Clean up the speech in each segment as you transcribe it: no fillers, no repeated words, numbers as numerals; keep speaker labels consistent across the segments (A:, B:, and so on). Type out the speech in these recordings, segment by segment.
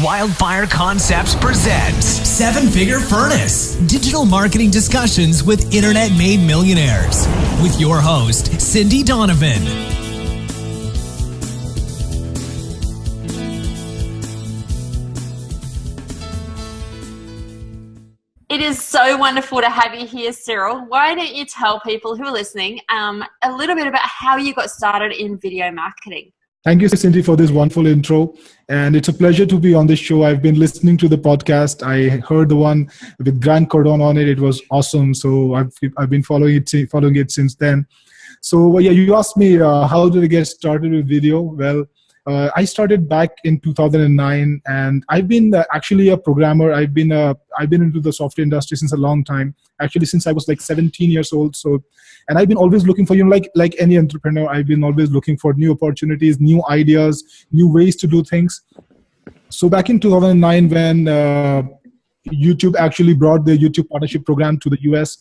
A: Wildfire Concepts presents Seven-Figure Furnace, digital marketing discussions with internet-made millionaires. With your host, Cindy Donovan.
B: It is so wonderful to have you here, Cyril. Why don't you tell people who are listening a little bit about how you got started in video marketing?
C: Thank you, Cindy, for this wonderful intro. And it's a pleasure to be on this show. I've been listening to the podcast. I heard the one with Grant Cardone on it. It was awesome. So I've been following it since then. So yeah, you asked me how did I get started with video? Well, I started back in 2009, and I've been actually a programmer. I've been into the software industry since a long time. Actually, since I was like 17 years old. And I've been always looking for, like any entrepreneur, I've been always looking for new opportunities, new ideas, new ways to do things. So back in 2009, when YouTube actually brought the YouTube Partnership Program to the US,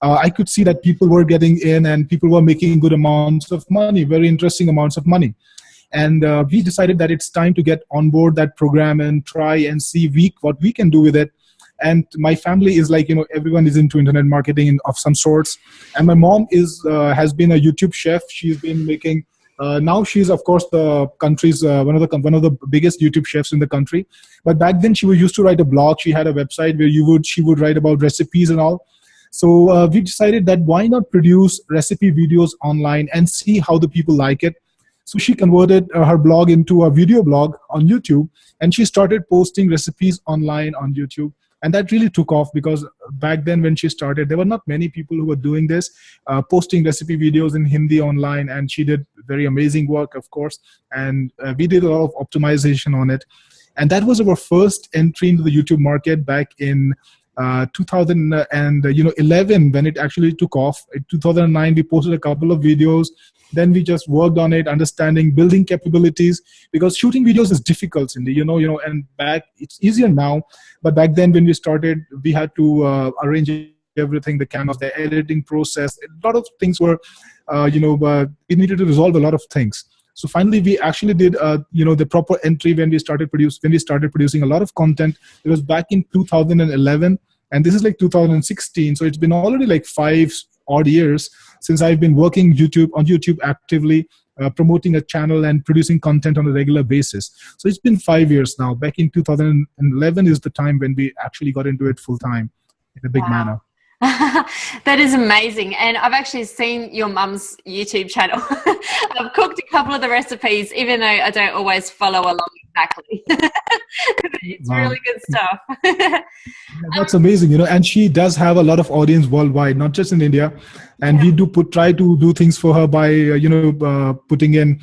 C: I could see that people were getting in and people were making good amounts of money, very interesting amounts of money. And we decided that it's time to get on board that program and try and see what we can do with it. And my family is like, everyone is into internet marketing of some sorts. And my mom has been a YouTube chef. She's been making, now she's of course the country's one of the biggest YouTube chefs in the country. But back then she used to write a blog. She had a website where she would write about recipes and all. So we decided that why not produce recipe videos online and see how the people like it. So she converted her blog into a video blog on YouTube, and she started posting recipes online on YouTube. And that really took off because back then when she started, there were not many people who were doing this, posting recipe videos in Hindi online. And she did very amazing work, of course. And we did a lot of optimization on it. And that was our first entry into the YouTube market back in 2011 when it actually took off. In 2009, we posted a couple of videos. Then we just worked on it, understanding, building capabilities, because shooting videos is difficult, Cindy, and it's easier now. But back then when we started, we had to arrange everything, the cameras, the editing process. A lot of things were, we needed to resolve a lot of things. So finally, we actually did, the proper entry when we started producing a lot of content. It was back in 2011, and this is like 2016. So it's been already like 5 odd years since I've been working on YouTube actively, promoting a channel and producing content on a regular basis. So it's been 5 years now. Back in 2011 is the time when we actually got into it full time in a big manner.
B: That is amazing. And I've actually seen your mum's YouTube channel. I've cooked a couple of the recipes, even though I don't always follow along exactly. It's really good stuff.
C: That's amazing, and she does have a lot of audience worldwide, not just in India. And we do try to do things for her by, putting in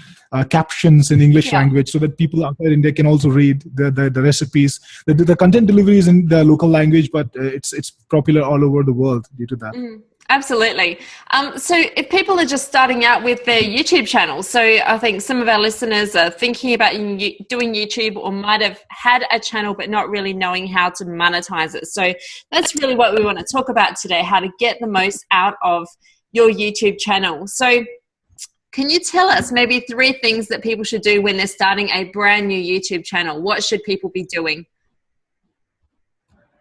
C: captions in English language so that people outside India can also read the recipes. The content delivery is in the local language, but it's popular all over the world due to that.
B: Absolutely. So if people are just starting out with their YouTube channel, so I think some of our listeners are thinking about doing YouTube or might have had a channel but not really knowing how to monetize it. So that's really what we want to talk about today, how to get the most out of your YouTube channel. So can you tell us maybe 3 things that people should do when they're starting a brand new YouTube channel? What should people be doing?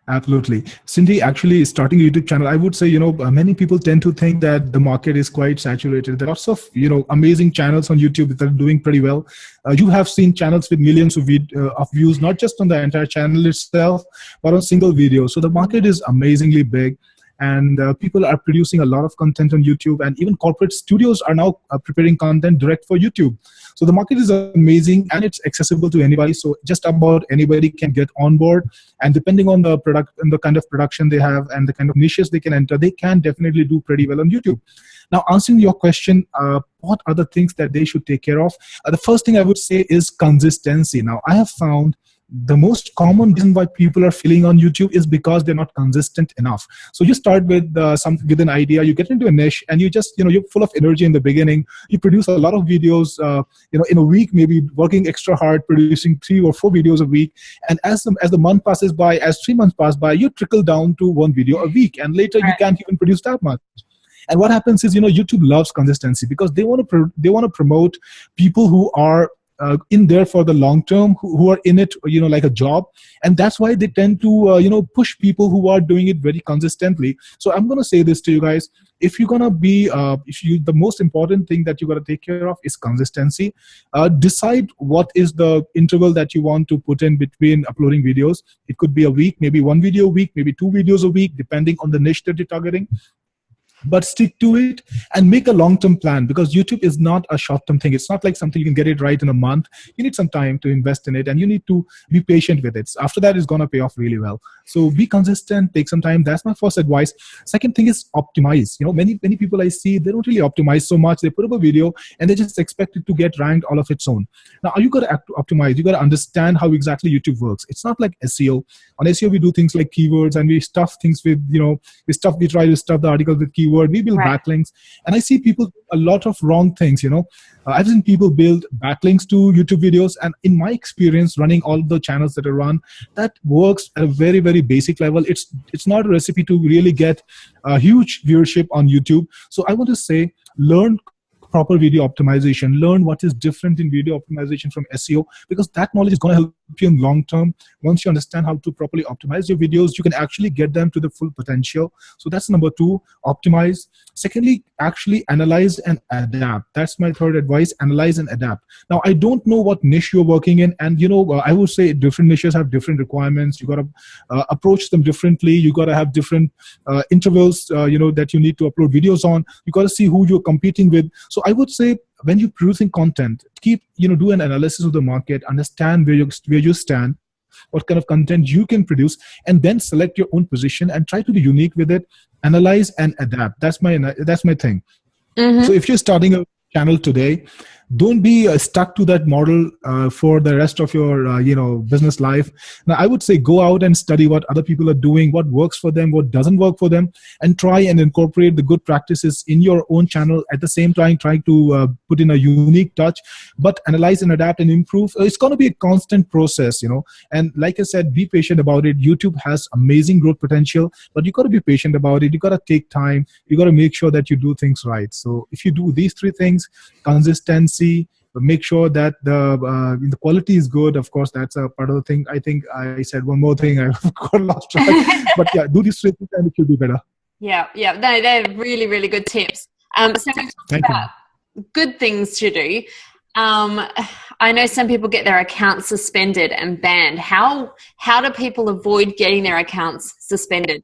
C: Absolutely. Cindy, actually starting a YouTube channel, I would say, many people tend to think that the market is quite saturated. There are lots of, amazing channels on YouTube that are doing pretty well. You have seen channels with millions of views, not just on the entire channel itself, but on single videos. So the market is amazingly big. And people are producing a lot of content on YouTube, and even corporate studios are now preparing content direct for YouTube. So the market is amazing and it's accessible to anybody. So just about anybody can get on board, and depending on the product and the kind of production they have and the kind of niches they can enter, they can definitely do pretty well on YouTube. Now, answering your question, what are the things that they should take care of? The first thing I would say is consistency. Now, I have found the most common reason why people are failing on YouTube is because they're not consistent enough. So you start with with an idea, you get into a niche, and you just, you're full of energy in the beginning. You produce a lot of videos, in a week, maybe working extra hard, producing 3 or 4 videos a week. And as the month passes by, as 3 months pass by, you trickle down to 1 video a week, and later you can't even produce that much. And what happens is, YouTube loves consistency because they want to promote people who are in there for the long term, who are in it, like a job. And that's why they tend to, push people who are doing it very consistently. So I'm going to say this to you guys. If you're going to be, the most important thing that you got to take care of is consistency. Decide what is the interval that you want to put in between uploading videos. It could be a week, maybe one video a week, maybe 2 videos a week, depending on the niche that you're targeting. But stick to it and make a long-term plan, because YouTube is not a short-term thing. It's not like something you can get it right in a month. You need some time to invest in it, and you need to be patient with it. After that, it's going to pay off really well. So be consistent, take some time. That's my first advice. Second thing is optimize. Many people I see, they don't really optimize so much. They put up a video and they just expect it to get ranked all of its own. Now, you got to optimize. You got to understand how exactly YouTube works. It's not like SEO. On SEO, we do things like keywords, and we stuff things with, we try to stuff the articles with keywords. We build backlinks, and I see people do a lot of wrong things. I've seen people build backlinks to YouTube videos, and in my experience running all the channels that I run, that works at a very, very basic level. It's not a recipe to really get a huge viewership on YouTube. So I want to say, learn proper video optimization, learn what is different in video optimization from SEO, because that knowledge is going to help you in long term. Once you understand how to properly optimize your videos, you can actually get them to the full potential. So that's number 2, optimize. Secondly, actually analyze and adapt. That's my third advice, analyze and adapt. Now, I don't know what niche you're working in, and I would say different niches have different requirements. You got to approach them differently. You got to have different intervals that you need to upload videos on. You got to see who you're competing with. So I would say, when you're producing content, do an analysis of the market, understand where you stand, what kind of content you can produce, and then select your own position and try to be unique with it. Analyze and adapt. That's my thing. Mm-hmm. So if you're starting a channel today, don't be stuck to that model for the rest of your business life. Now, I would say go out and study what other people are doing, what works for them, what doesn't work for them, and try and incorporate the good practices in your own channel. At the same time, trying to put in a unique touch, but analyze and adapt and improve. It's going to be a constant process, and like I said, be patient about it. YouTube has amazing growth potential, but you got to be patient about it. You got to take time. You got to make sure that you do things right. So if you do these 3 things, consistency, but make sure that the quality is good. Of course, that's a part of the thing. I think I said one more thing. I got lost track. But yeah, do these 3 things and it will be better.
B: Yeah. No, they're really, really good tips. So we talked about good things to do. I know some people get their accounts suspended and banned. How do people avoid getting their accounts suspended?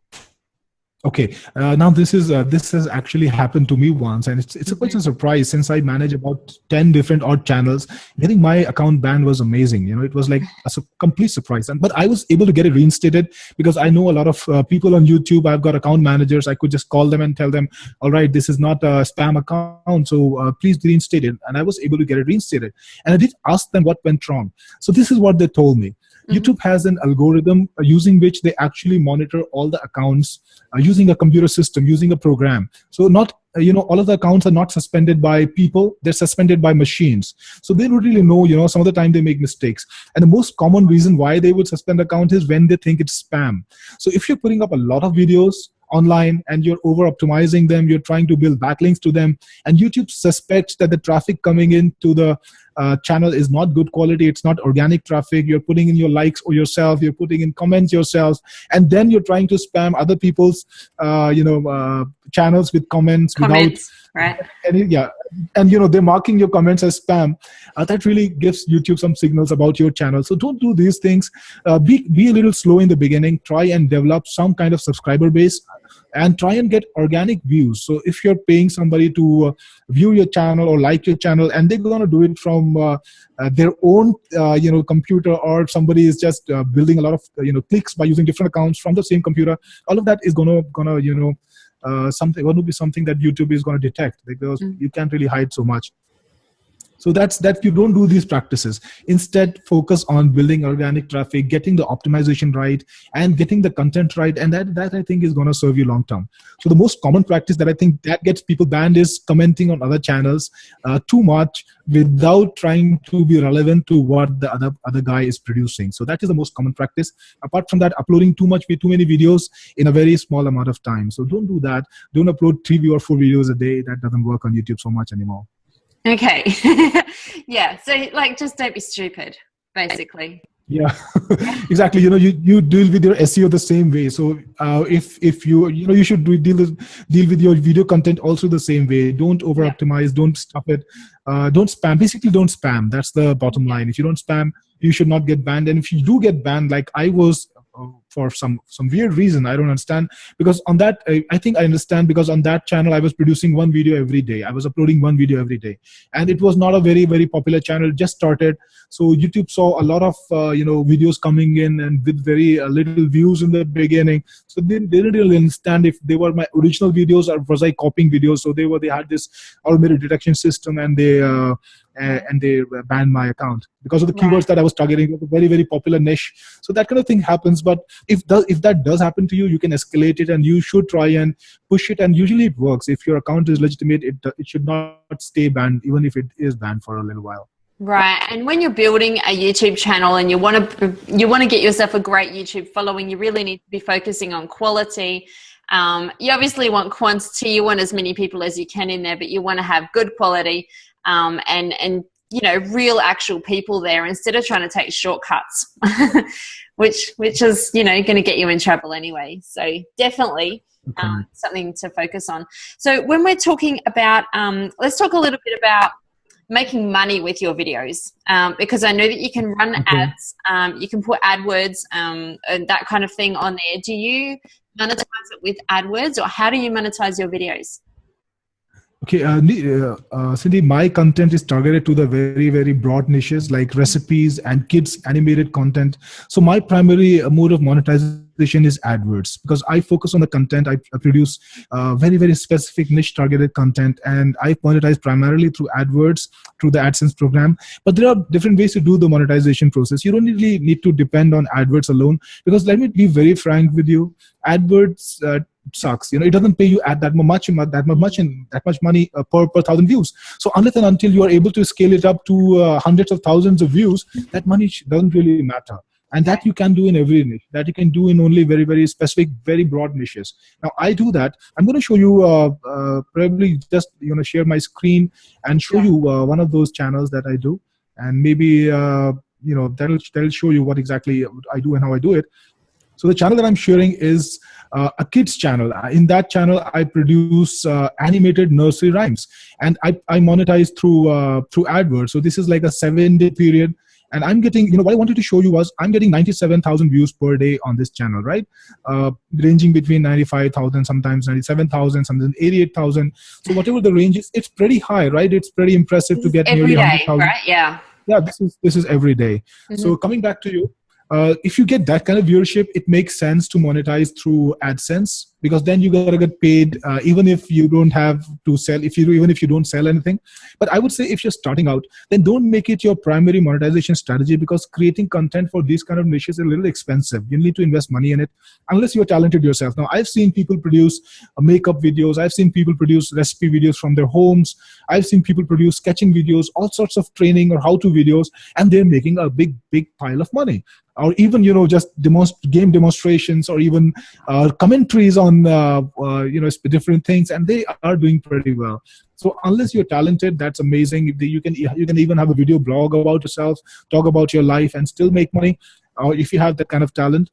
C: Okay, now this has actually happened to me once, and it's a quite a surprise. Since I manage about 10 different odd channels, getting my account banned was amazing. It was like a complete surprise. But I was able to get it reinstated because I know a lot of people on YouTube. I've got account managers. I could just call them and tell them, all right, this is not a spam account, so please reinstate it. And I was able to get it reinstated. And I did ask them what went wrong. So this is what they told me. YouTube has an algorithm using which they actually monitor all the accounts using a computer system, using a program. So not, all of the accounts are not suspended by people, they're suspended by machines. So they don't really know, some of the time they make mistakes. And the most common reason why they would suspend account is when they think it's spam. So if you're putting up a lot of videos online and you're over optimizing them, you're trying to build backlinks to them, and YouTube suspects that the traffic coming into the channel is not good quality, it's not organic traffic, you're putting in your likes or yourself, you're putting in comments yourself, and then you're trying to spam other people's channels with comments without
B: right.
C: And they're marking your comments as spam. That really gives YouTube some signals about your channel. So don't do these things. Be a little slow in the beginning. Try and develop some kind of subscriber base and try and get organic views. So if you're paying somebody to view your channel or like your channel, and they're going to do it from their own computer, or somebody is just building a lot of clicks by using different accounts from the same computer, all of that is going to be something that YouTube is going to detect, because you can't really hide so much. So that's you don't do these practices. Instead, focus on building organic traffic, getting the optimization right, and getting the content right, and that I think is going to serve you long term. So the most common practice that I think that gets people banned is commenting on other channels too much without trying to be relevant to what the other guy is producing. So that is the most common practice. Apart from that, uploading too many videos in a very small amount of time. So don't do that. Don't upload 3 or 4 videos a day. That doesn't work on YouTube so much anymore.
B: Okay. Yeah. So like, just don't be stupid, basically.
C: Yeah, exactly. You deal with your SEO the same way. So if you should deal with your video content also the same way. Don't over
B: Yeah.
C: optimize. Don't stuff it. Don't spam. Basically, don't spam. That's the bottom line. If you don't spam, you should not get banned. And if you do get banned, like I was for some weird reason, I don't understand. Because on that, I think I understand, because on that channel I was producing one video every day. I was uploading one video every day, and it was not a very very popular channel. It just started. So YouTube saw a lot of videos coming in and with very little views in the beginning. So they didn't really understand if they were my original videos or was I copying videos. So they had this automated detection system, and they banned my account because of the keywords that I was targeting. It was a very very popular niche. So that kind of thing happens. But if that does happen to you, you can escalate it, and you should try and push it. And usually it works. If your account is legitimate, it should not stay banned, even if it is banned for a little while.
B: Right. And when you're building a YouTube channel and you want to get yourself a great YouTube following, you really need to be focusing on quality. You obviously want quantity. You want as many people as you can in there, but you want to have good quality and real actual people there, instead of trying to take shortcuts, which is going to get you in trouble anyway. So definitely something to focus on. So when we're talking about, let's talk a little bit about making money with your videos, because I know that you can run ads, you can put AdWords and that kind of thing on there. Do you monetize it with AdWords, or how do you monetize your videos?
C: Okay, Cindy, my content is targeted to the very, very broad niches like recipes and kids animated content. So my primary mode of monetization is AdWords, because I focus on the content. I produce very, very specific niche targeted content, and I monetize primarily through AdWords, through the AdSense program. But there are different ways to do the monetization process. You don't really need to depend on AdWords alone, because let me be very frank with you, AdWords sucks. It doesn't pay you at that much money per 1,000 views. So unless and until you are able to scale it up to hundreds of thousands of views, that money doesn't really matter. And that you can do in every niche. That you can do in only very, very specific, very broad niches. Now I do that. I'm going to show you probably just share my screen and show you one of those channels that I do, and maybe that'll show you what exactly I do and how I do it. So the channel that I'm sharing is a kids channel. In that channel, I produce animated nursery rhymes, and I monetize through AdWords. So this is like a 7-day period, and I'm getting, what I wanted to show you was I'm getting 97,000 views per day on this channel, right? Ranging between 95,000, sometimes 97,000, sometimes 88,000. So whatever the range is, it's pretty high, right? It's pretty impressive to get nearly 100,000.
B: Right? Yeah.
C: Yeah, this is every day. So coming back to you. If you get that kind of viewership, it makes sense to monetize through AdSense, because then you gotta get paid even if you don't have to sell, even if you don't sell anything. But I would say if you're starting out, then don't make it your primary monetization strategy, because creating content for these kind of niches is a little expensive. You need to invest money in it unless you're talented yourself. Now, I've seen people produce makeup videos. I've seen people produce recipe videos from their homes. I've seen people produce sketching videos, all sorts of training or how-to videos, and they're making a big pile of money. Or even just game demonstrations, or even commentaries on different things, and they are doing pretty well. So unless you're talented, that's amazing. You can even have a video blog about yourself, talk about your life, and still make money. Or if you have that kind of talent.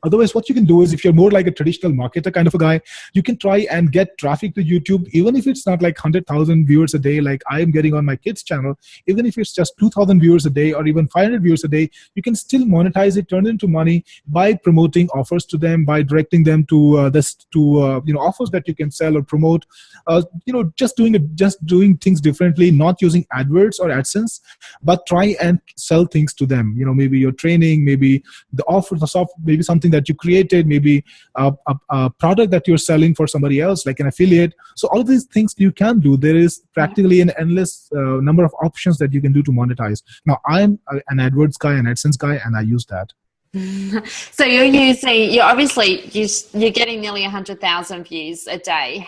C: Otherwise, what you can do is, if you're more like a traditional marketer kind of a guy, you can try and get traffic to YouTube, even if it's not like 100,000 viewers a day like I am getting on my kids channel. Even if it's just 2,000 viewers a day or even 500 viewers a day, you can still monetize it, turn it into money by promoting offers to them, by directing them to offers that you can sell or promote. Just doing things differently, not using AdWords or AdSense, but try and sell things to them. Maybe your training, maybe the offer, the software, maybe something that you created, maybe a product that you're selling for somebody else, like an affiliate. So all of these things you can do. There is practically an endless number of options that you can do to monetize. Now, I'm an AdWords guy, an AdSense guy, and I use that.
B: So you're getting nearly 100,000 views a day.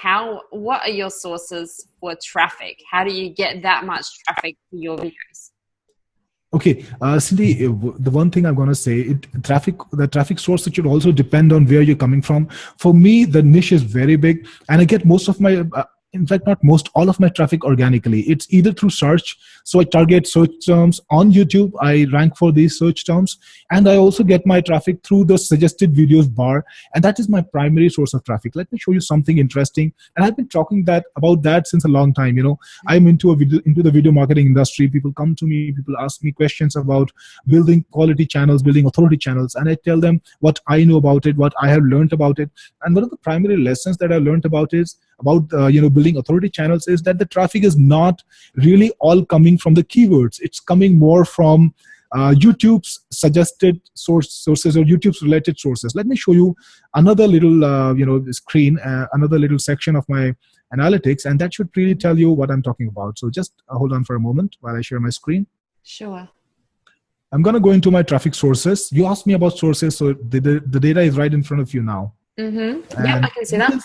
B: What are your sources for traffic? How do you get that much traffic to your videos?
C: Okay, Cindy, the one thing I'm going to say, the traffic source, it should also depend on where you're coming from. For me, the niche is very big, and I get most of my, in fact, not most, all of my traffic organically. It's either through search. So I target search terms on YouTube. I rank for these search terms. And I also get my traffic through the suggested videos bar. And that is my primary source of traffic. Let me show you something interesting. And I've been talking about that since a long time. I'm into the video marketing industry. People come to me, people ask me questions about building quality channels, building authority channels. And I tell them what I know about it, what I have learned about it. And one of the primary lessons that I learned about building authority channels is that the traffic is not really all coming from the keywords. It's coming more from YouTube's suggested sources or YouTube's related sources. Let me show you another little screen, another little section of my analytics, and that should really tell you what I'm talking about. So just hold on for a moment while I share my screen.
B: Sure.
C: I'm going to go into my traffic sources. You asked me about sources, so the data is right in front of you now.
B: Mm-hmm. Yeah, I can see that.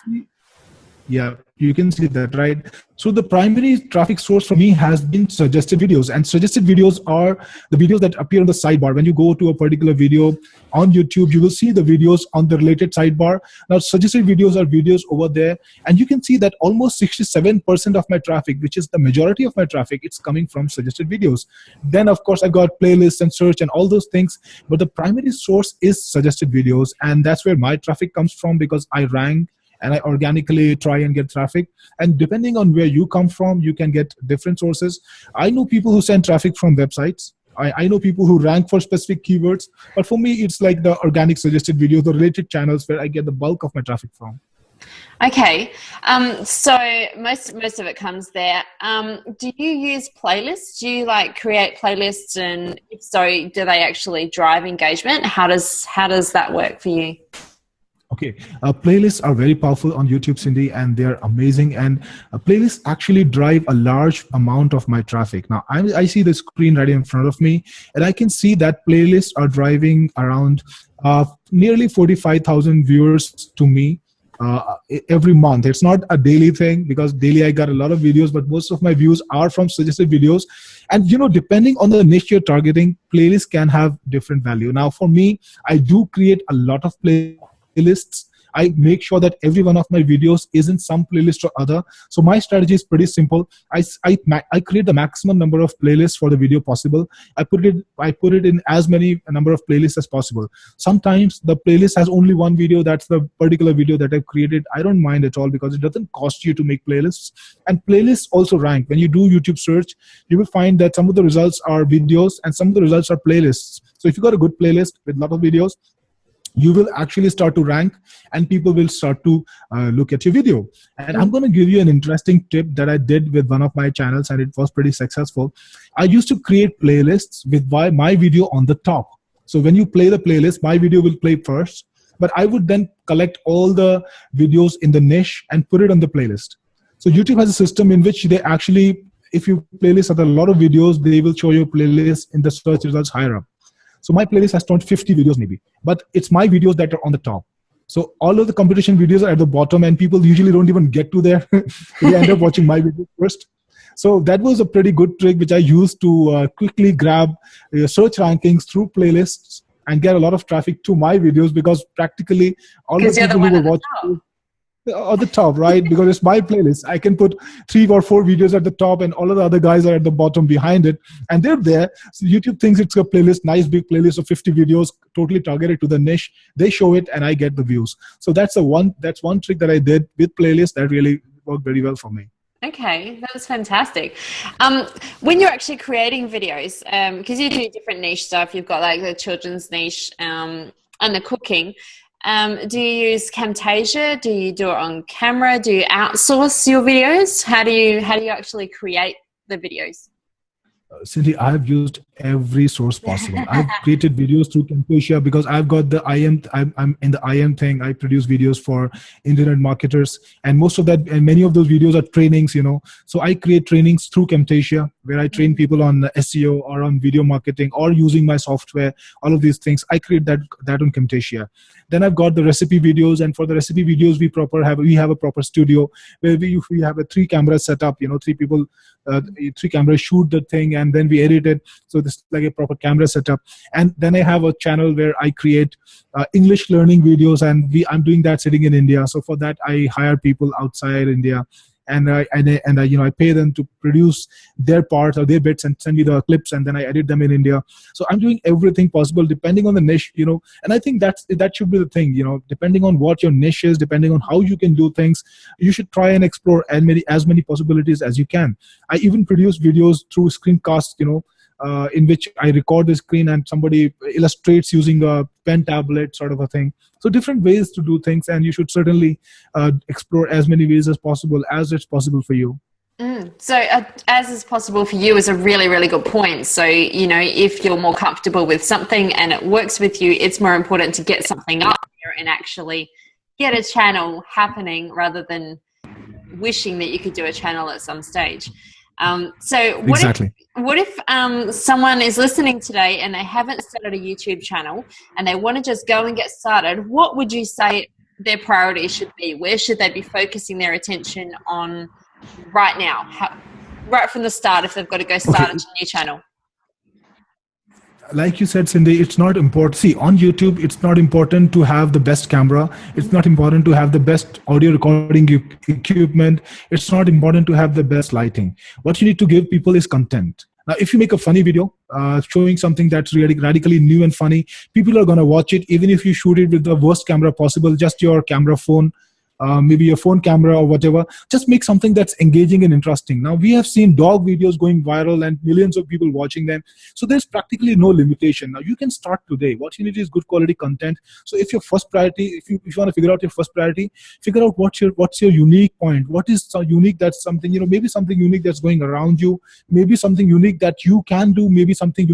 C: Yeah, you can see that, right? So the primary traffic source for me has been suggested videos, and suggested videos are the videos that appear on the sidebar. When you go to a particular video on YouTube, you will see the videos on the related sidebar. Now, suggested videos are videos over there, and you can see that almost 67% of my traffic, which is the majority of my traffic, it's coming from suggested videos. Then, of course, I've got playlists and search and all those things, but the primary source is suggested videos, and that's where my traffic comes from because I rank and I organically try and get traffic. And depending on where you come from, you can get different sources. I know people who send traffic from websites. I know people who rank for specific keywords. But for me, it's like the organic suggested videos, the related channels where I get the bulk of my traffic from.
B: Okay. So most of it comes there. Do you use playlists? Do you create playlists? And if so, do they actually drive engagement? How does that work for you?
C: Okay, playlists are very powerful on YouTube, Cindy, and they're amazing. And playlists actually drive a large amount of my traffic. Now, I see the screen right in front of me, and I can see that playlists are driving around nearly 45,000 viewers to me every month. It's not a daily thing because daily I got a lot of videos, but most of my views are from suggested videos. And, depending on the niche you're targeting, playlists can have different value. Now, for me, I do create a lot of playlists. I make sure that every one of my videos is in some playlist or other. So my strategy is pretty simple. I create the maximum number of playlists for the video possible. I put it in as many number of playlists as possible. Sometimes the playlist has only one video. That's the particular video that I've created. I don't mind at all because it doesn't cost you to make playlists. And playlists also rank. When you do YouTube search, you will find that some of the results are videos and some of the results are playlists. So if you got a good playlist with a lot of videos, you will actually start to rank and people will start to look at your video. And I'm going to give you an interesting tip that I did with one of my channels and it was pretty successful. I used to create playlists with my video on the top. So when you play the playlist, my video will play first, but I would then collect all the videos in the niche and put it on the playlist. So YouTube has a system in which they actually, if you playlist have a lot of videos, they will show your playlist in the search results higher up. So my playlist has 50 videos maybe, but it's my videos that are on the top. So all of the competition videos are at the bottom and people usually don't even get to there. They end up watching my video first. So that was a pretty good trick which I used to quickly grab search rankings through playlists and get a lot of traffic to my videos because practically all the people who were watching at the top, right? Because it's my playlist. I can put 3 or 4 videos at the top and all of the other guys are at the bottom behind it and they're there. So YouTube thinks it's a playlist, nice big playlist of 50 videos, totally targeted to the niche. They show it and I get the views. So that's one trick that I did with playlists that really worked very well for me.
B: Okay, that was fantastic. When you're actually creating videos, because you do different niche stuff, you've got like the children's niche and the cooking. Do you use Camtasia? Do you do it on camera? Do you outsource your videos? How do you actually create the videos?
C: Cindy, I've used every source possible. I've created videos through Camtasia because I've got the I'm in the IM thing. I produce videos for internet marketers and most of that and many of those videos are trainings, So I create trainings through Camtasia where I train people on SEO or on video marketing or using my software, all of these things. I create that on Camtasia. Then I've got the recipe videos and for the recipe videos we have a proper studio where we have a 3-camera setup, 3 people, 3 cameras shoot the thing and then we edit it. So this is like a proper camera setup. And then I have a channel where I create English learning videos and I'm doing that sitting in India. So for that, I hire people outside India and I pay them to produce their parts or their bits and send me the clips, and then I edit them in India. So I'm doing everything possible depending on the niche, and I think that should be the thing, depending on what your niche is, depending on how you can do things, you should try and explore as many possibilities as you can. I even produce videos through screencasts, in which I record the screen and somebody illustrates using a pen tablet sort of a thing. So different ways to do things, and you should certainly explore as many ways as possible as it's possible for you.
B: So as is possible for you is a really, really good point. So, if you're more comfortable with something and it works with you, it's more important to get something up there and actually get a channel happening rather than wishing that you could do a channel at some stage. So what if someone is listening today and they haven't started a YouTube channel and they want to just go and get started? What would you say their priorities should be? Where should they be focusing their attention on right now, right from the start, if they've got to go start a new channel?
C: Like you said, Cindy, it's not important. See, on YouTube, it's not important to have the best camera. It's not important to have the best audio recording equipment. It's not important to have the best lighting. What you need to give people is content. Now, if you make a funny video showing something that's really radically new and funny, people are going to watch it, even if you shoot it with the worst camera possible, just your camera phone. Maybe your phone camera or whatever. Just make something that's engaging and interesting. Now, we have seen dog videos going viral and millions of people watching them. So there's practically no limitation. Now, you can start today. What you need is good quality content. So if your first priority, if you want to figure out your first priority, figure out what's your unique point. What is so unique that's something, maybe something unique that's going around you, maybe something unique that you can do, maybe something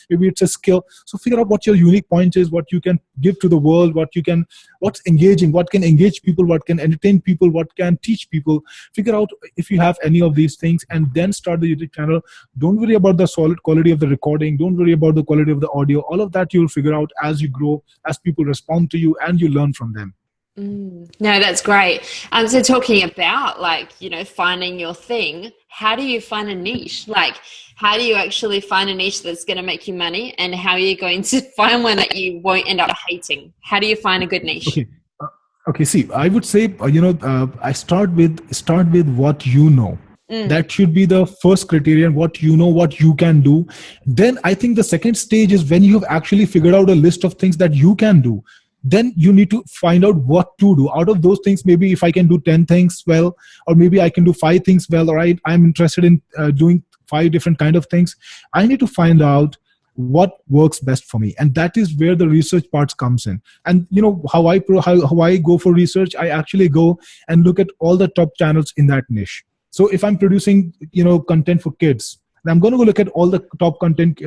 C: maybe it's a skill. So figure out what your unique point is, what you can give to the world, what's engaging, what can engage people, what can entertain people, what can teach people. Figure out if you have any of these things and then start the YouTube channel. Don't worry about the solid quality of the recording. Don't worry about the quality of the audio. All of that you'll figure out as you grow, as people respond to you and you learn from them.
B: No, that's great. So talking about finding your thing, how do you find a niche? How do you actually find a niche that's going to make you money, and how are you going to find one that you won't end up hating? How do you find a good niche?
C: Okay. See, I would say, I start with what you know. That should be the first criterion, what you know, what you can do. Then I think the second stage is when you have actually figured out a list of things that you can do. Then you need to find out what to do. Out of those things, maybe if I can do 10 things well, or maybe I can do 5 things well, or I'm interested in doing 5 different kind of things. I need to find out what works best for me, and that is where the research part comes in. And how I go for research, I actually go and look at all the top channels in that niche. So if I'm producing content for kids, I'm going to go look at all the top content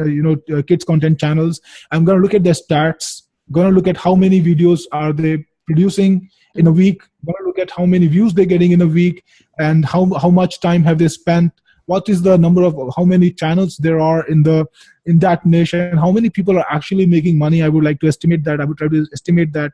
C: kids content channels. I'm going to look at their stats, going to look at how many videos are they producing in a week, going to look at how many views they're getting in a week, and how much time have they spent, what is the number of how many channels there are in that niche, and how many people are actually making money. I would like to estimate that. I would try to estimate that.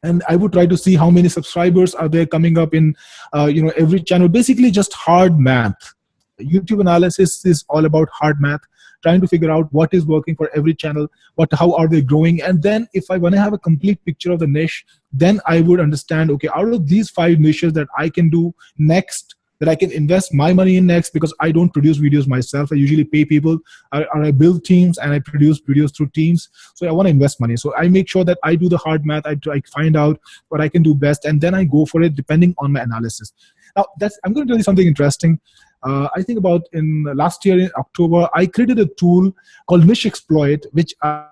C: And I would try to see how many subscribers are there coming up in every channel. Basically just hard math. YouTube analysis is all about hard math, trying to figure out what is working for every channel, how are they growing. And then if I want to have a complete picture of the niche, then I would understand, okay, out of these 5 niches that I can do next, that I can invest my money in next, because I don't produce videos myself. I usually pay people, or I build teams and I produce videos through teams. So I want to invest money. So I make sure that I do the hard math. I find out what I can do best, and then I go for it depending on my analysis. Now, I'm going to tell you something interesting. I think about in last year in October, I created a tool called Niche Exploit, which I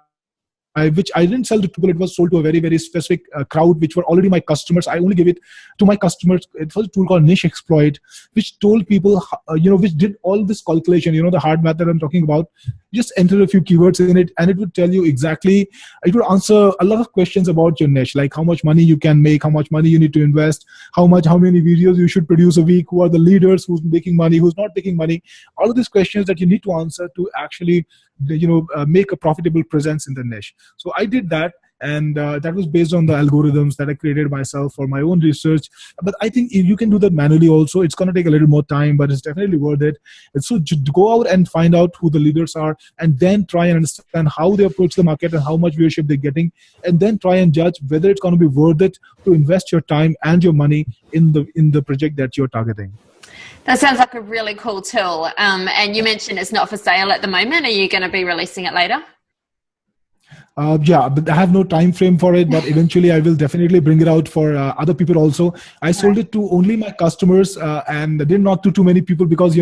C: didn't sell to people. It was sold to a very, very specific crowd, which were already my customers. I only gave it to my customers. It was a tool called Niche Exploit, which told people, which did all this calculation, the hard math that I'm talking about. Just enter a few keywords in it, and it would tell you exactly, it would answer a lot of questions about your niche, like how much money you can make, how much money you need to invest, how many videos you should produce a week, who are the leaders, who's making money, who's not making money. All of these questions that you need to answer to actually make a profitable presence in the niche. So I did that, and that was based on the algorithms that I created myself for my own research. But I think if you can do that manually also, it's going to take a little more time, but it's definitely worth it. And so go out and find out who the leaders are, and then try and understand how they approach the market and how much viewership they're getting, and then try and judge whether it's going to be worth it to invest your time and your money in the project that you're targeting.
B: That sounds like a really cool tool. And you mentioned it's not for sale at the moment. Are you going to be releasing it later?
C: Yeah, but I have no time frame for it, but eventually I will definitely bring it out for other people also. I sold it to only my customers and did not to too many people, because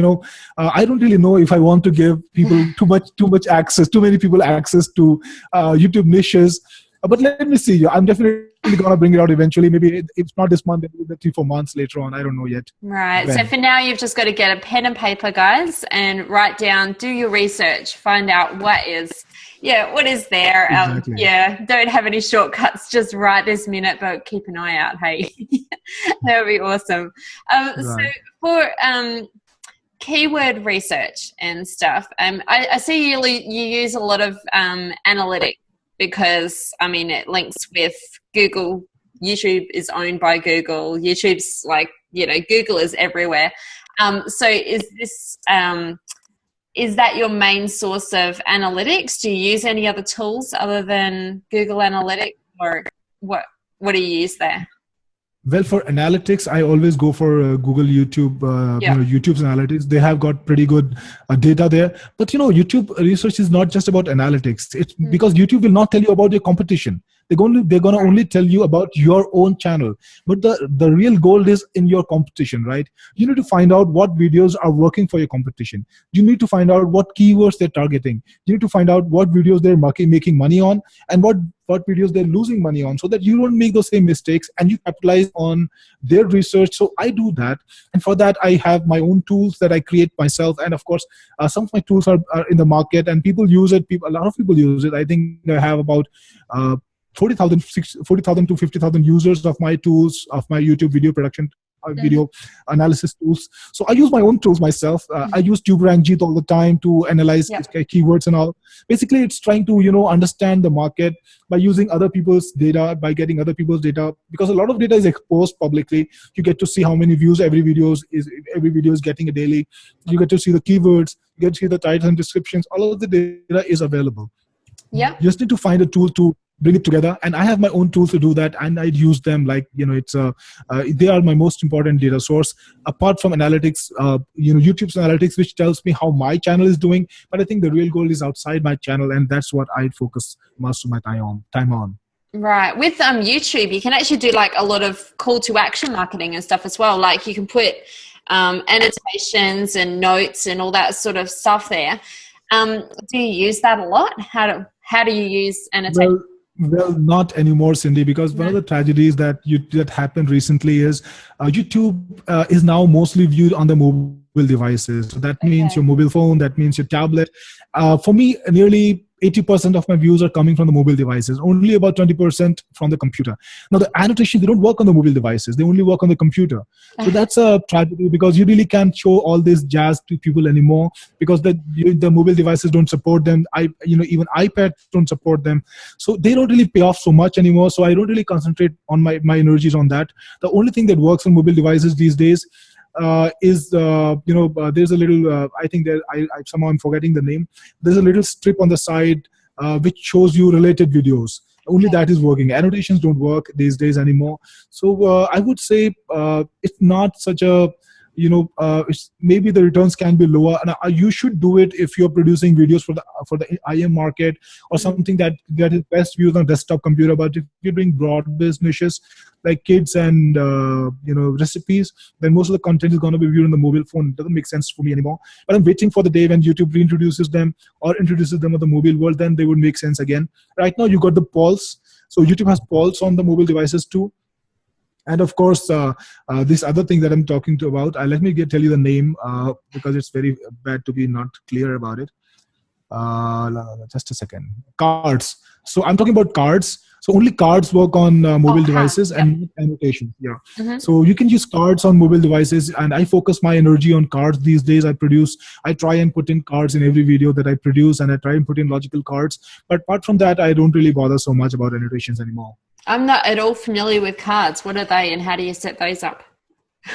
C: I don't really know if I want to give people too many people access to YouTube niches. But let me see. I'm definitely going to bring it out eventually. Maybe it's not this month, maybe 3-4 months later on. I don't know yet.
B: Right. So for now, you've just got to get a pen and paper, guys, and write down, do your research, find out what is there.
C: Exactly.
B: Don't have any shortcuts, just right this minute, but keep an eye out. Hey, that would be awesome.
C: Right.
B: So for keyword research and stuff, I see you use a lot of analytics, because it links with Google. YouTube is owned by Google. YouTube's Google is everywhere. So is that your main source of analytics? Do you use any other tools other than Google Analytics, or what do you use there?
C: Well, for analytics, I always go for Google, YouTube, YouTube's analytics. They have got pretty good data there. But, YouTube research is not just about analytics. It's because YouTube will not tell you about your competition. They're going to only tell you about your own channel. But the real gold is in your competition, right? You need to find out what videos are working for your competition. You need to find out what keywords they're targeting. You need to find out what videos they're making money on, and what videos they're losing money on, so that you don't make those same mistakes and you capitalize on their research. So I do that. And for that, I have my own tools that I create myself. And of course, some of my tools are in the market and people use it. A lot of people use it. I think I have about 40,000 to 50,000 users of my tools, of my YouTube video production, video analysis tools. So I use my own tools myself. I use TubeRankJit all the time to analyze keywords and all. Basically, it's trying to understand the market by using other people's data, by getting other people's data, because a lot of data is exposed publicly. You get to see how many views every video is getting a daily. You get to see the keywords, you get to see the titles and descriptions. All of the data is available.
B: Yeah.
C: You just need to find a tool to bring it together, and I have my own tools to do that, and I use them they are my most important data source apart from analytics. YouTube's analytics, which tells me how my channel is doing, but I think the real goal is outside my channel, and that's what I focus most of my time on.
B: Right. With YouTube, you can actually do a lot of call to action marketing and stuff as well. Like you can put annotations and notes and all that sort of stuff there. Do you use that a lot? How do you use annotations?
C: Well, not anymore, Cindy, because one of the tragedies that happened recently is YouTube is now mostly viewed on the mobile devices. So that means your mobile phone, that means your tablet. For me, nearly 80% of my views are coming from the mobile devices, only about 20% from the computer. Now, the annotations, they don't work on the mobile devices. They only work on the computer. So that's a tragedy, because you really can't show all this jazz to people anymore, because the mobile devices don't support them. Even iPads don't support them. So they don't really pay off so much anymore. So I don't really concentrate on my energies on that. The only thing that works on mobile devices these days there's a little I think there I'm forgetting the name. There's a little strip on the side which shows you related videos. Only that is working. Annotations don't work these days anymore. So I would say it's not such a maybe the returns can be lower, and you should do it if you're producing videos for the IM market or something that is best viewed on a desktop computer. But if you're doing broad-based niches like kids and recipes, then most of the content is going to be viewed on the mobile phone. It doesn't make sense for me anymore. But I'm waiting for the day when YouTube reintroduces them or introduces them on the mobile world. Then they would make sense again. Right now, you got the polls. So YouTube has polls on the mobile devices too. And of course, this other thing that I'm talking about, let me tell you the name because it's very bad to be not clear about it. Just a second. Cards. So I'm talking about cards. So So only cards work on mobile
B: cards,
C: devices
B: yep.
C: and not annotations. Yeah. So you can use cards on mobile devices, and I focus my energy on cards these days. I try and put in cards in every video that I produce, and I try and put in logical cards. But apart from that, I don't really bother so much about annotations anymore.
B: I'm not at all familiar with cards. What are they, and how do you set those up?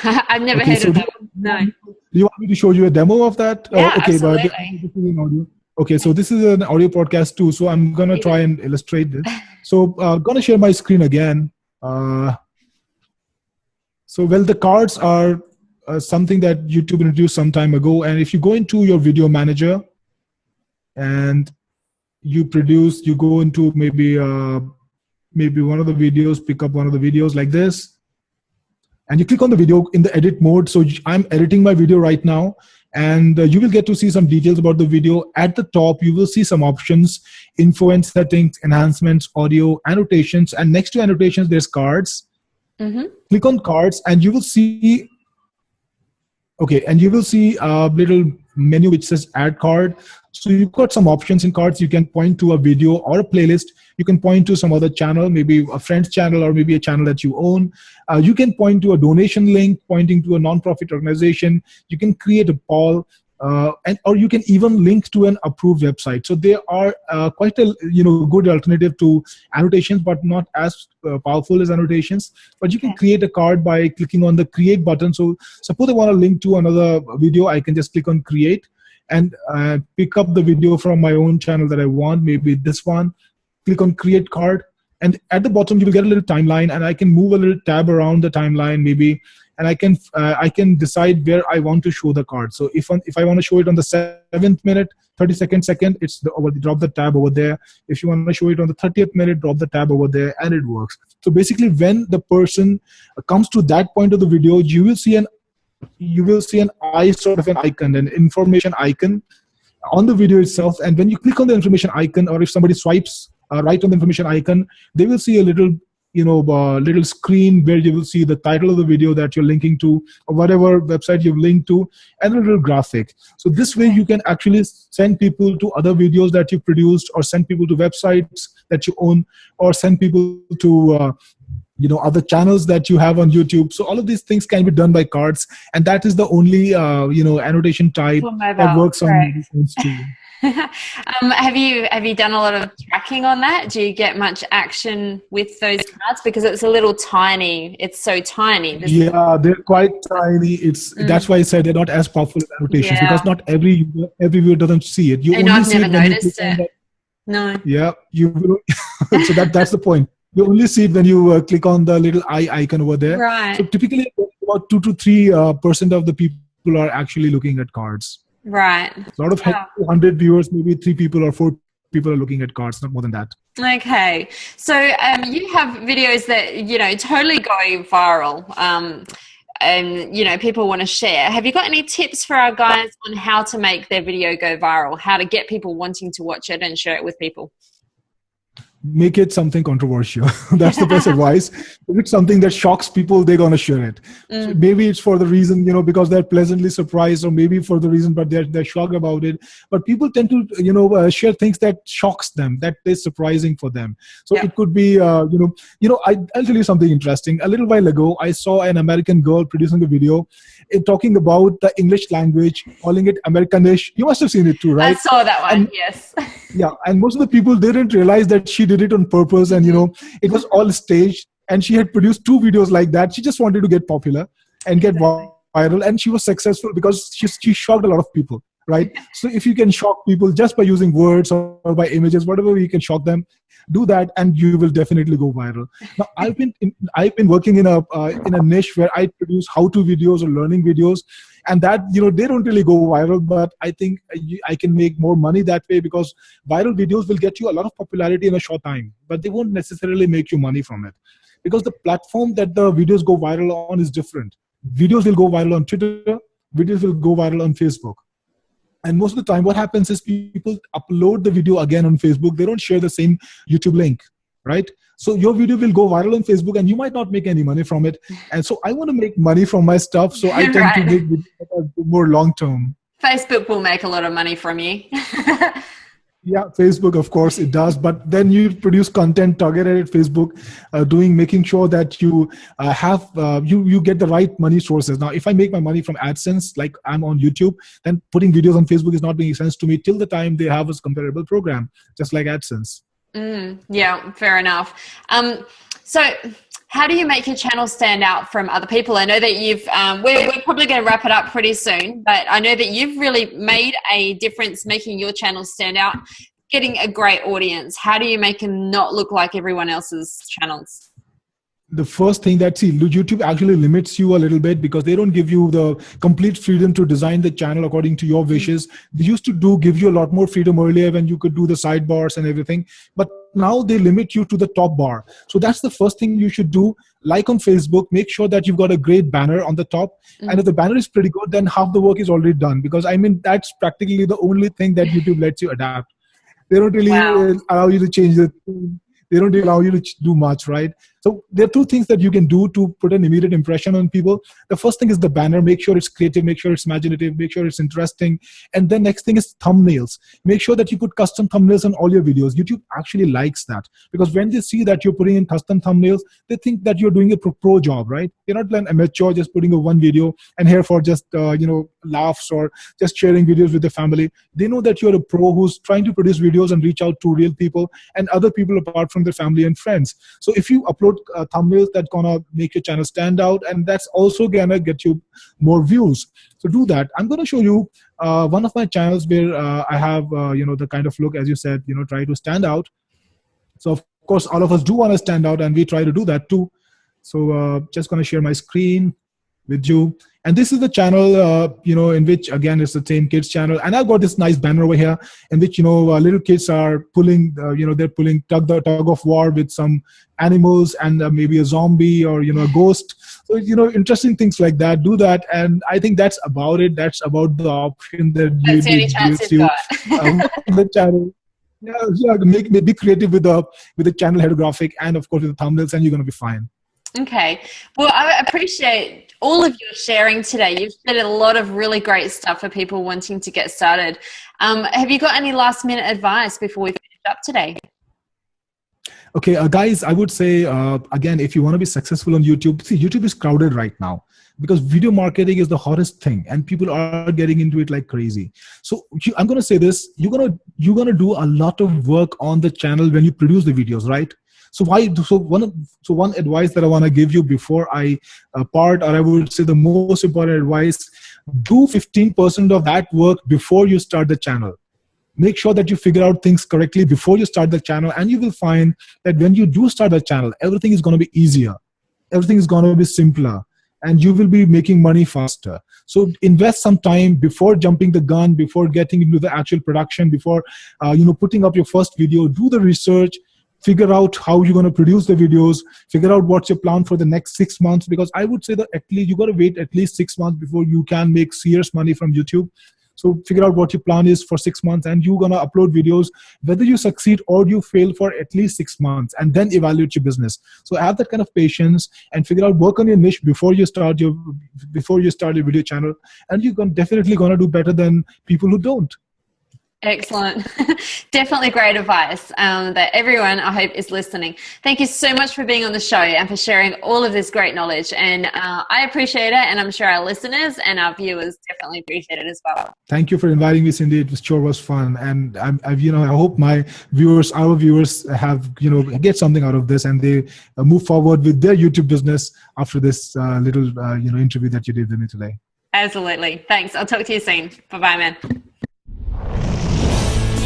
B: I've never heard
C: so
B: of them. No.
C: Do you want me to show you a demo of that?
B: Yeah,
C: okay,
B: absolutely.
C: but this is an audio. Okay, so this is an audio podcast too. So I'm gonna try and illustrate this. So gonna share my screen again. The cards are something that YouTube introduced some time ago. And if you go into your video manager and you go into maybe one of the videos, pick up one of the videos like this. And you click on the video in the edit mode. So I'm editing my video right now, and you will get to see some details about the video. At the top, you will see some options: info and settings, enhancements, audio, annotations, and next to annotations, there's cards. Click on cards, and you will see. Okay, and you will see a little menu which says add card. So you've got some options in cards. You can point to a video or a playlist. You can point to some other channel, maybe a friend's channel or maybe a channel that you own. You can point to a donation link, pointing to a non-profit organization. You can create a poll, or you can even link to an approved website. So they are quite a good alternative to annotations, but not as powerful as annotations. But you can create a card by clicking on the create button. So suppose I want to link to another video, I can just click on create and pick up the video from my own channel that I want, maybe this one. Click on create card, and at the bottom you will get a little timeline, and I can move a little tab around the timeline maybe, and I can decide where I want to show the card. So if I want to show it on the 7th minute, 32nd, it's drop the tab over there. If you want to show it on the 30th minute, drop the tab over there, and it works. So basically, when the person comes to that point of the video, you will see an sort of an icon, an information icon on the video itself. And when you click on the information icon, or if somebody swipes right on the information icon, they will see a little little screen where you will see the title of the video that you're linking to, or whatever website you've linked to, and a little graphic. So this way you can actually send people to other videos that you produced, or send people to websites that you own, or send people to other channels that you have on YouTube. So all of these things can be done by cards, and that is the only annotation type that works on mobile phones too.
B: Have you done a lot of tracking on that? Do you get much action with those cards? Because it's a little tiny. It's so tiny.
C: Yeah, they're quite tiny. That's why I said they're not as powerful as annotations, because not every viewer doesn't see it. You only see it when you click on that. No. Yeah, you will. So that's the point. You only see it when you click on the little eye icon over there.
B: Right.
C: So typically, about 2 to 3% of the people are actually looking at cards.
B: Right.
C: A lot of 100 viewers, maybe 3 people or 4 people are looking at cards, not more than that.
B: Okay. So you have videos that, totally go viral. And, people want to share. Have you got any tips for our guys on how to make their video go viral? How to get people wanting to watch it and share it with people?
C: Make it something controversial. That's the best advice. If it's something that shocks people, they're going to share it. So maybe it's for the reason, because they're pleasantly surprised, or maybe for the reason, but they're shocked about it. But people tend to, share things that shocks them, that is surprising for them. So it could be, I'll tell you something interesting. A little while ago, I saw an American girl producing a video talking about the English language, calling it Americanish. You must have seen it too, right?
B: I saw that one, yes.
C: Yeah, and most of the people didn't realize that she did it on purpose, and it was all staged, and she had produced 2 videos like that. She just wanted to get popular and get viral, and she was successful because she shocked a lot of people, right? So if you can shock people just by using words or by images, whatever you can shock them, do that, and you will definitely go viral. Now, I've been working in a niche where I produce how-to videos or learning videos, and that they don't really go viral, but I think I can make more money that way, because viral videos will get you a lot of popularity in a short time, but they won't necessarily make you money from it, because the platform that the videos go viral on is different. Videos will go viral on Twitter, videos will go viral on Facebook. And most of the time what happens is people upload the video again on Facebook. They don't share the same YouTube link, right? So your video will go viral on Facebook, and you might not make any money from it. And so I want to make money from my stuff, so I tend to make videos that are more long-term.
B: Facebook will make a lot of money from you.
C: Yeah, Facebook, of course, it does. But then you produce content targeted at Facebook, making sure that you you get the right money sources. Now, if I make my money from AdSense, like I'm on YouTube, then putting videos on Facebook is not making sense to me till the time they have a comparable program, just like AdSense.
B: Yeah, fair enough. So how do you make your channel stand out from other people? I know that you've, we're probably going to wrap it up pretty soon, but I know that you've really made a difference making your channel stand out, getting a great audience. How do you make them not look like everyone else's channels?
C: The first thing YouTube actually limits you a little bit because they don't give you the complete freedom to design the channel according to your wishes. They used to give you a lot more freedom earlier when you could do the sidebars and everything, but now they limit you to the top bar. So that's the first thing you should do. Like on Facebook, make sure that you've got a great banner on the top. And if the banner is pretty good, then half the work is already done, because I mean, that's practically the only thing that YouTube lets you adapt. They don't really allow you to change the theme. They don't allow you to do much, right? So there are two things that you can do to put an immediate impression on people. The first thing is the banner. Make sure it's creative, make sure it's imaginative, make sure it's interesting. And then next thing is thumbnails. Make sure that you put custom thumbnails on all your videos. YouTube actually likes that, because when they see that you're putting in custom thumbnails, they think that you're doing a pro job, right? You're not an amateur just putting a one video and here for just laughs or just sharing videos with the family. They know that you're a pro who's trying to produce videos and reach out to real people and other people apart from their family and friends. So if you upload thumbnails, that's gonna make your channel stand out, and that's also gonna get you more views. So do that. I'm gonna show you one of my channels where I have the kind of look, as you said, try to stand out. So of course all of us do want to stand out, and we try to do that too. So just gonna share my screen with you. And this is the channel, in which, again, it's the same kids channel. And I've got this nice banner over here in which, little kids are pulling, they're pulling tug of war with some animals and maybe a zombie or, a ghost. So, interesting things like that. Do that. And I think that's about it. That's about the option that YouTube gives you the channel. Yeah, be creative with the channel header graphic and, of course, with the thumbnails, and you're going to be fine.
B: Okay. Well, I appreciate all of your sharing today. You've shared a lot of really great stuff for people wanting to get started. Have you got any last minute advice before we finish up today?
C: Okay, guys, I would say, again, if you want to be successful on YouTube, see, YouTube is crowded right now because video marketing is the hottest thing and people are getting into it like crazy. So I'm going to say this, you're going to do a lot of work on the channel when you produce the videos, right? So one advice that I want to give you before I part, or I would say the most important advice, do 15% of that work before you start the channel. Make sure that you figure out things correctly before you start the channel, and you will find that when you do start the channel, everything is going to be easier. Everything is going to be simpler, and you will be making money faster. So invest some time before jumping the gun, before getting into the actual production, before putting up your first video. Do the research. Figure out how you're going to produce the videos, figure out what's your plan for the next 6 months, because I would say that at least you got to wait at least 6 months before you can make serious money from YouTube. So figure out what your plan is for 6 months, and you're going to upload videos, whether you succeed or you fail, for at least 6 months, and then evaluate your business. So have that kind of patience and figure out, work on your niche before you start your video channel, and you're definitely going to do better than people who don't.
B: Excellent. Definitely great advice that everyone, I hope, is listening. Thank you so much for being on the show and for sharing all of this great knowledge. And I appreciate it. And I'm sure our listeners and our viewers definitely appreciate it as well.
C: Thank you for inviting me, Cindy. It sure was fun. And I hope our viewers have, get something out of this, and they move forward with their YouTube business after this little, interview that you did with me today.
B: Absolutely. Thanks. I'll talk to you soon. Bye-bye, man.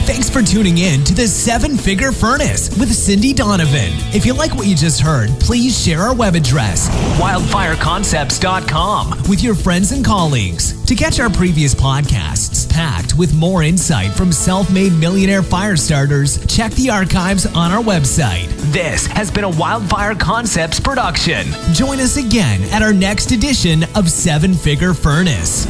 A: Thanks for tuning in to the 7-Figure Furnace with Cindy Donovan. If you like what you just heard, please share our web address, wildfireconcepts.com, with your friends and colleagues. To catch our previous podcasts, packed with more insight from self-made millionaire fire starters, check the archives on our website. This has been a Wildfire Concepts production. Join us again at our next edition of 7-Figure Furnace.